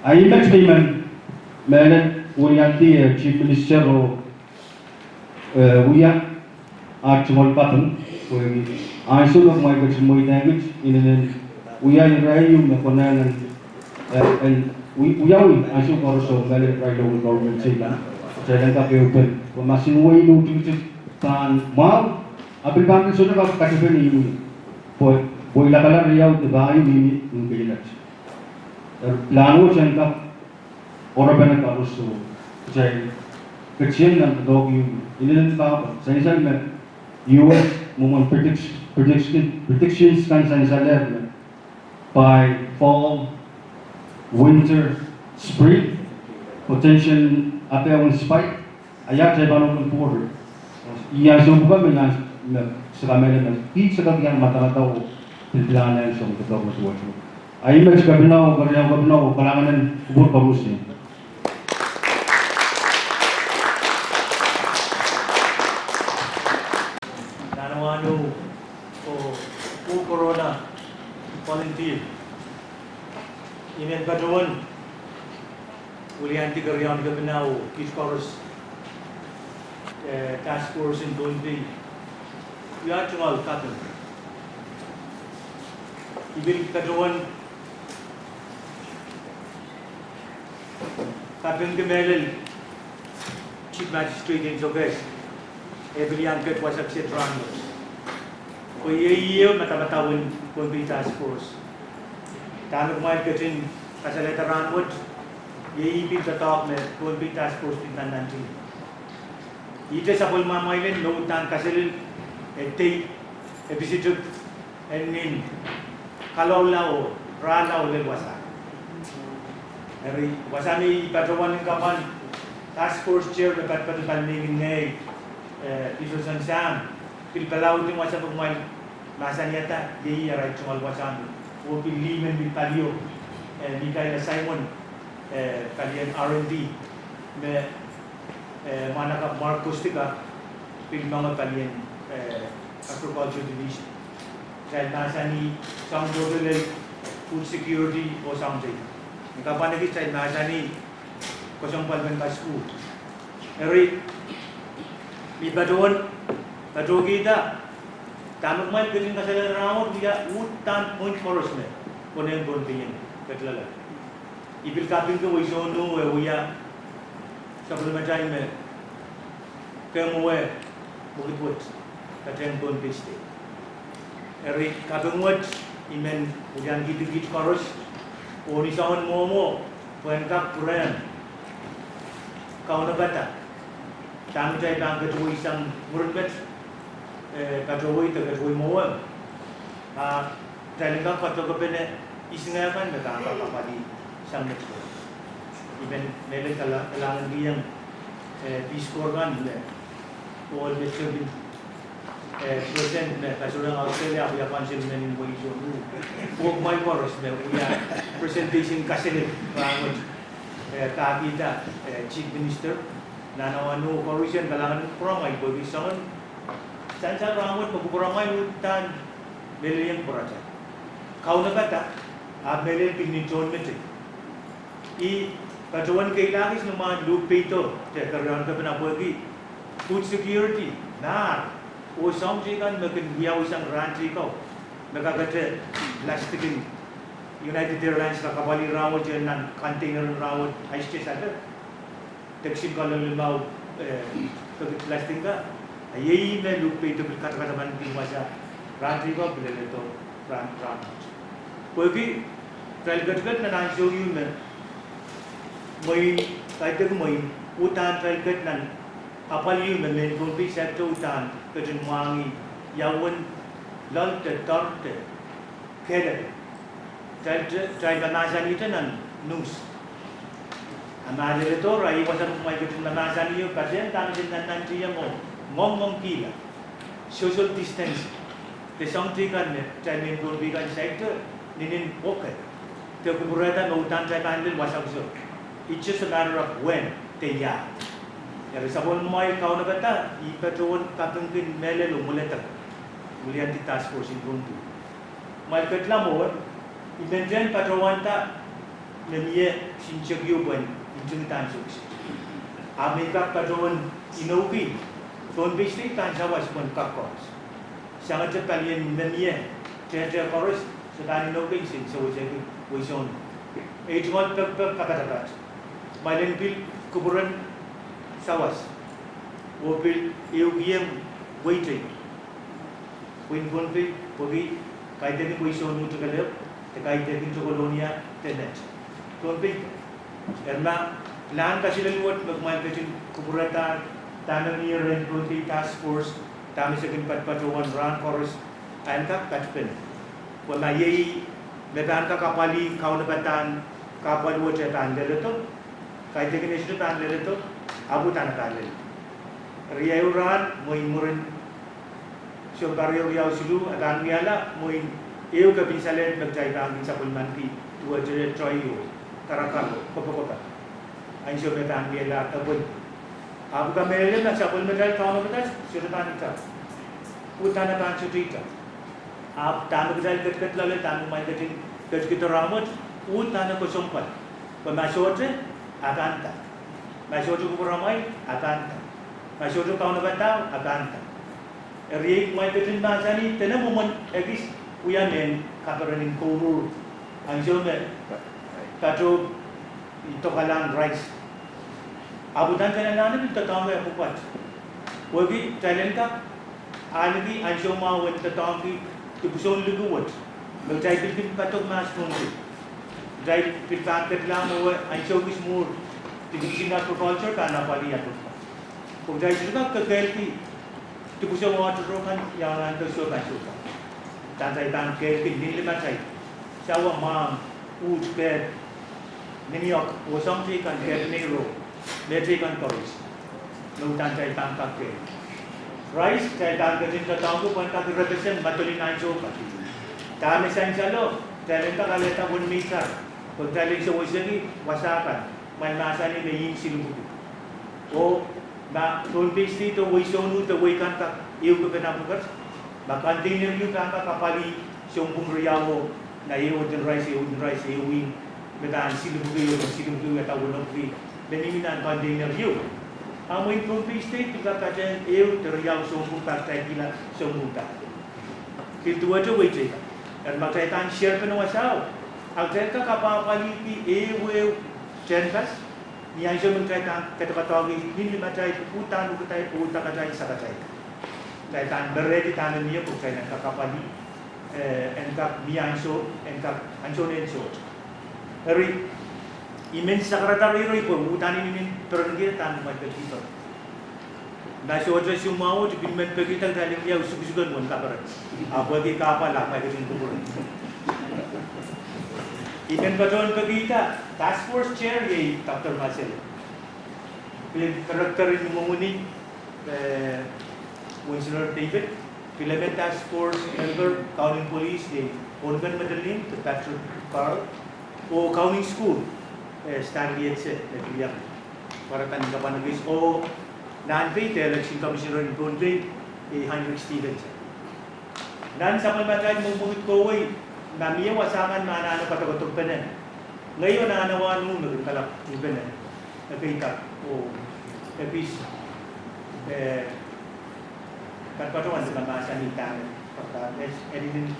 ay next payment meron Urianti Chief Minister o Uya at small pattern ay sulok may kacimoy language in Uya yung nakunan and Uyawi ay sulok so meron right local government sila sa lang open kung masinuway nung dito tan mau apil bakit sudah kakasipan ini boy lakala riyaw diba ay nini yung kailat lano siya ka oraban na karuso jay kecil ng dog yung inilan pa sa isang US mumon predictions kan sa isang by fall winter spring potential apel spike ayat sa banong border iya so ba sa kamera na sa kanyang mata-mata o pilplanan sa mga tao ay mas kabinaw kalangan ubur parusin. Nanawano o corona volunteer. Inen Badawon Urianti Garyan Gabinaw East Chorus Task Force in Dondi. Yachungal Katan. Ibil Kadawan Kapin Gemelel Chief Magistrate in Zoges every angkat was accept Ramos ko year matamatawin Dondi Task Force Tanong may katin kasaleta Ranwood ibil sa top na Dondi Task Force pintan nanti ite sa pulma mailen load tan kasalil ete episode enin kalawlaw ranaw lelwasa Eri wasani ipatawan ng kapan task force chair na patpatutan ni Iso Sansang pilpalaw din wasa pagmay masanyata di aray chumal wasan o pilimen bil palio Mikaela Simon kalian R&D me manaka Marcos tika pil mga kalian agriculture division dahil nasa ni Sam Dodelel food security o something nakapanagit sa nasa ni Kosong Palmen School eri iba doon kita tamang man kasi kasalanan ramot dia utan point forest me kunen doon tingin katlala ibil kapin ko isono uya sa problema me kemo bukit woods kateng doon piste eri kabengwat imen ujan gitu koros oni sawan momo puengkap puran kau na bata tamu jay bang katui isang murunbet katui to katui moam dahil ka pato ka pene isingapan nakakapapali isang metro imen meron kailangan biyang Peace Corps kan all metro bin present na kasurang Australia kuya pansin na yung buhay huwag may chorus na kuya presentation kasi rin kakita Chief Minister na nawano corruption kalangan kuramay bagi sangan sansa ramot magkuramay utan million puraja kau na kata million pigniton metre I katuan kailagis naman lupa ito karoon ka na bagi food security na o samjikan makin biyaw isang ranchi ko nakagate plastikin United Airlines na kabali rawat yan ng container rawat ay siya sada taksim ka lang limaw plastic ka ayay na lupa ito kata-kata man masa ranchi ko bila ito ran pagi trial gat na nansyo yun na may kahit ako may utan trial gat na kapal yun na may gulpi sa ito utan kasi mangi yawan lalte tarte keda trial nasan ito na news amali ito rai wasan may gatong nasan iyo kasi ang dami din nanantiya mo ngomong kila social distance desang tikan ne trial may gulpi ka sa ito ninin okay ito kumurata na utan trial kanil wasak so it's just a matter of when teya yari sabon mo ay kau na bata ipatuon katungkin melelo muletak mulian di task force in Buntu mal katla mo Ibenten patrawanta namiye sinchagyo ban injung tansuk. Amerika patrawan inobi ton bisri tansawas ban kakos. Sangat kalian namiye teacher koros sedan inobi sin so jadi wison. Ejmal kakatakat. Malen bil kuburan sawas. Wopil eugiem waiting. Win bonpi pogi kaiteni wison utukalep Tekai tekin to kolonia tenet. Tonpi. Erna plan kasi laluwat magmal kasi kuburata tanang niya rin tonpi task force tami sa patpatuan run chorus ayan ka katpen. Wala yay medan ka kapali kau na batan kapaluwa siya tandel ito. Kahit tekin ito tandel ito abutan na tandel. Riyaw run mo imurin siya baryo riyaw silu at ang miyala mo Eu ka bisalet nagjaita ang sa pulman ki tuwa jere troyo tarakalo kopokota ay siya betang biela tabon abu ka mele na sa pulman dal kaano betas siratan ita utana kan chutita ab tanu dal ket lale tanu mai ketin ket ramot utana ko sompat pemasotre akanta masotre ko ramai akanta masotre kaano betang akanta riek mai ketin nasani tena moment egis Uyanen kaparanin kuru ang jome kato ito kalang rice abutan ka na namin ito taong kaya pupat wagi talent ka anagi ang joma wan ito taong ki tipuson luguwat magjay pilpil katog mas mundi jay pilpangkat lang mo ang showbiz more tipusin agriculture ka na pali ato kung jay sila kagel ki tipuson mo ato rokan yang ang show ka Tantai tangke pindin lima cai, siapa mang uj bed, New York, wasam ti kan bed negro, bed kan koris, nu tantai tangka ke, rice cai tangke jin ka tangku pan ka represent matuli nai jo pati, tame sain salo, talent ka kaleta 1 meter, pag talent sa wasagi wasakan, man nasa ni yin silubutu, o na ton pastry to waisonu to waikan ka iu ka penapukas. Bahkan dinner yung kapali siyong riyawo na iudin rice, iuwing metaan silubuyo, at awunopi. Beniminan kan dinner yung. Amoy Philippine State, tiga kajian teriyaw siyong partai gila siyong muta. Kedua tu wajib. Dan makaitan share penuasaw. Agak kapapali ki cenkas. Niyan siya mengkaitan kata-kata ini macai utang kacai sakacai. Kaitan beredi tanan niya kung kailan kakapali engkap miyanso engkap anso. Eri imen sekretary roi po utanin imen pergi tan mai pergi. Na sojo sumao di binmen pergi tang daling dia usuk-usukan mon kabar. Apa di kapal lah mai pergi kubur. Imen baton pergi ta task force chair ye Dr. Marcel. Pilih karakter ini menguni Councillor David, Philippine Task Force Member, County Police, Organ Medellin, Patrick Carl, o County School, Stanley Etse, nagbiyak para tanin ka pa nagis o non-faith, election commissioner in Brunei, Heinrich Stevens. Nan sa pagbatay mong bukit ko ay namiya wasangan maanano patagotog pa na. Ngayon naanawan mo nagkalap iba na. Nagkita o epis katpatuan sa mabasa ni Tamen. Pagkakas, edinin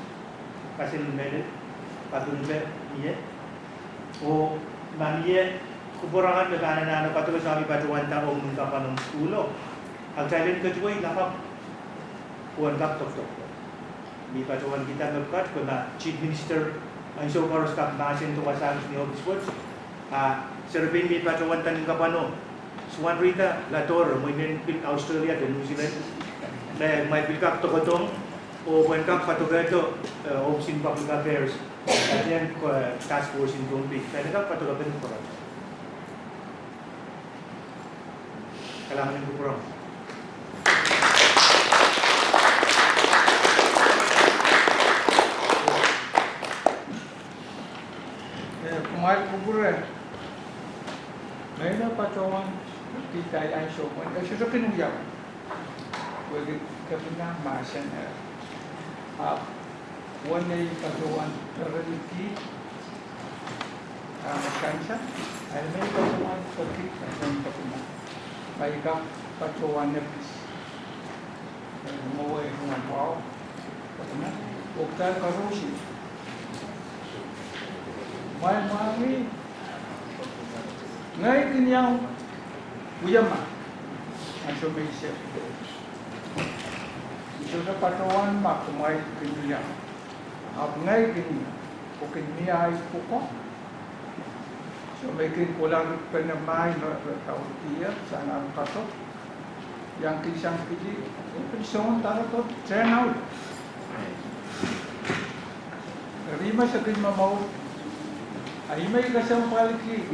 kasi numerit patunbe niya. O mamiya kuburangan na nanano patuloy sa aming patuan taong nung kapanong ulo. Ang talent ka tuway nakap puan kaptok-tok. Di patuan kita nagkat kung na Chief Minister ang so far sa basin to kasagos ni Oxford. Serbihin mi patuan taning kapano. Swan Rita, Lator, may pil Australia, New Zealand. Na may pilkap to kotong o when kap patugato Office in Public Affairs. At yan task force in Brunei. Kaya nagkap patugato ko rin. Kailangan yung kukurang. Kumain kubur ngayon na patawan kita ay shopan kasi sa kinuya pwede kami na masan one ay patawan reality kansa ay may patawan sakit ang kapuna may ka patawan na bis mo ay wow kapuna okta karoshi may mami ngay kinyang uyama ang sumisip ito sa patawan ma kumay kinyang at ngay kinyang o kinyay puko so may kinkulang penamay na taon tiyak sa anang kato yang kisang pili pisong taratot turn out rima sa kinmamaw ay may kasang paliki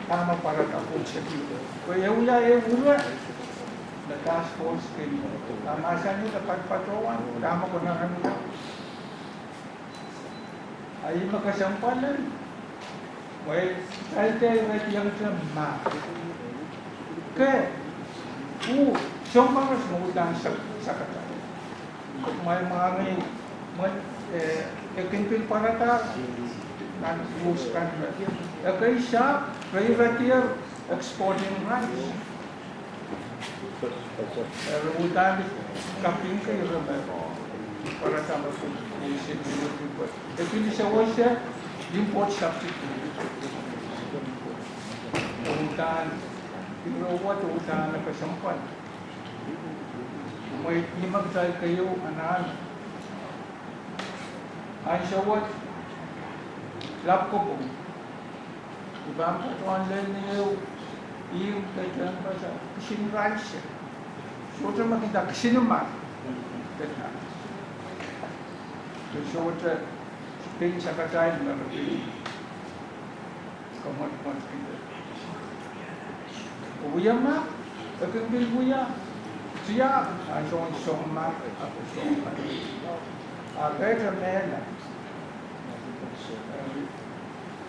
tama para ako sa dito. Kaya wala the task force kin tama sa nyo na pagpatawan tama ko na kami na ay makasampalan may tayo yung ma kaya siyang mga sumutang sa kata kung may mga ngayon ikinpil para ta nandiuskan kaya siya kaya exporting rice rebutan kaping kayo para sa mag-isip ito hindi siya siya import substitute utan pinrawat utan na kasampan may imagdal kayo anan ay siya what lap ko po. Diba ang patuan lang niyo yung kailan pa sa kasing rice. So, ito makita kasi naman. So, ito ping sa katayin na napili. Kamot-mot kita. Uya ma, pagkabil uya. Siya, ang song ma, ako song ma. Agay ka mela.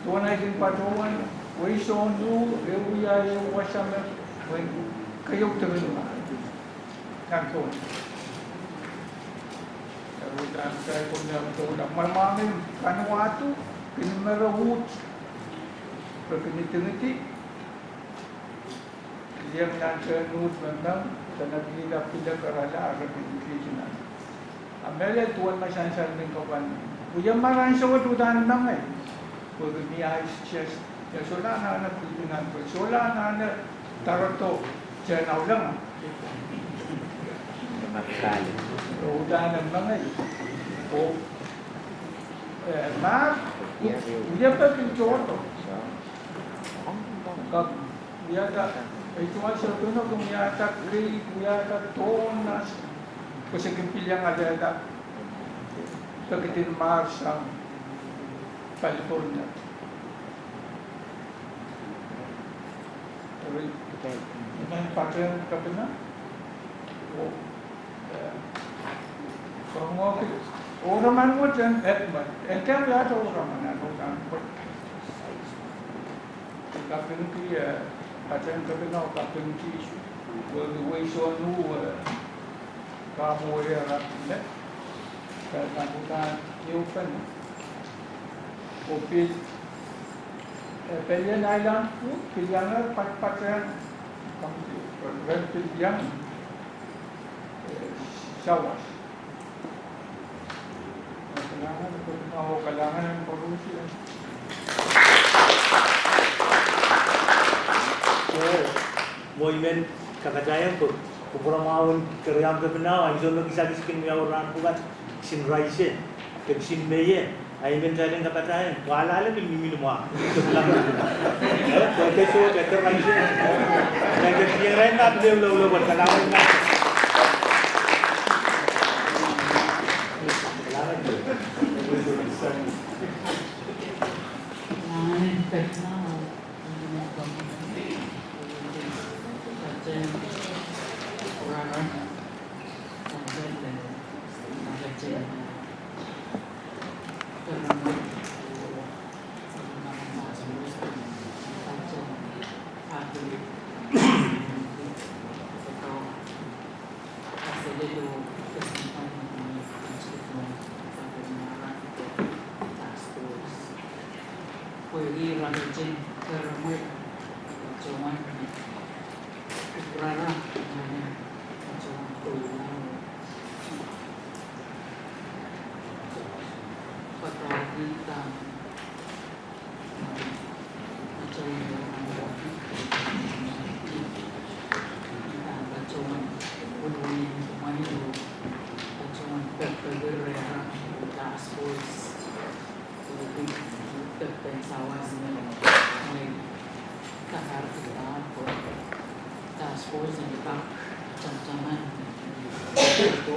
Tuan ay patuan, way so nu, reuya yung wasama, when kayo tuloy na. Kanton. Pero dahil kayo kung naman ito, marami kanuwato, pinamarahut, pagkinitiniti. Iyang nandiyan nuot mandang, sa naghilap pinag-arala, arap education na. Amela, tuwan masansan ng kapan. Uyang marang sa watudan lang eh. Pag niya is just, sola na anak pinunan ko, sola na anak taroto, siya na ulang. Udahan ng mga eh. O, uya pa pinchoto. Kag, uyata, ito nga siya ito na kung uyata grade, uyata tonas, kasi kimpilyang adada, kagitin Mars ang California. May pattern ka na? Orang man mo dyan, etman. Ente ang yata orang man. Kapinki, Pachen Kapino, Kapinki, Wishonu, Kamoya Rapid, Kaputa, Newfen, Opil, Pelian Island, Piliana, Pachen, Red Pilian, Shawas. Kailangan ng pag-uusya. Movement kakajayang ko kupuramawon karyam ke benaw iso lo kisah kiskin ya orang bukan sin raise ke sin meye ai men jalan kakajayang wala ala bil mimi lumwa ko ke so ke raise dan ke yang lain tak dia lo buat kalawan na Puede ir a la gente, pero muy cuman rara macam tu pada kita macam macam bunyi semua itu macam tergerak task force terpensawas may kaharap po task force ang iba camcaman ito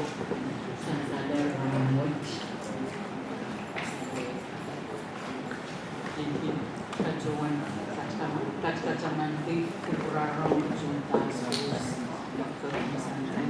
sa salar ng hindi kacuan kacaman di kurarong task force doktor misalnya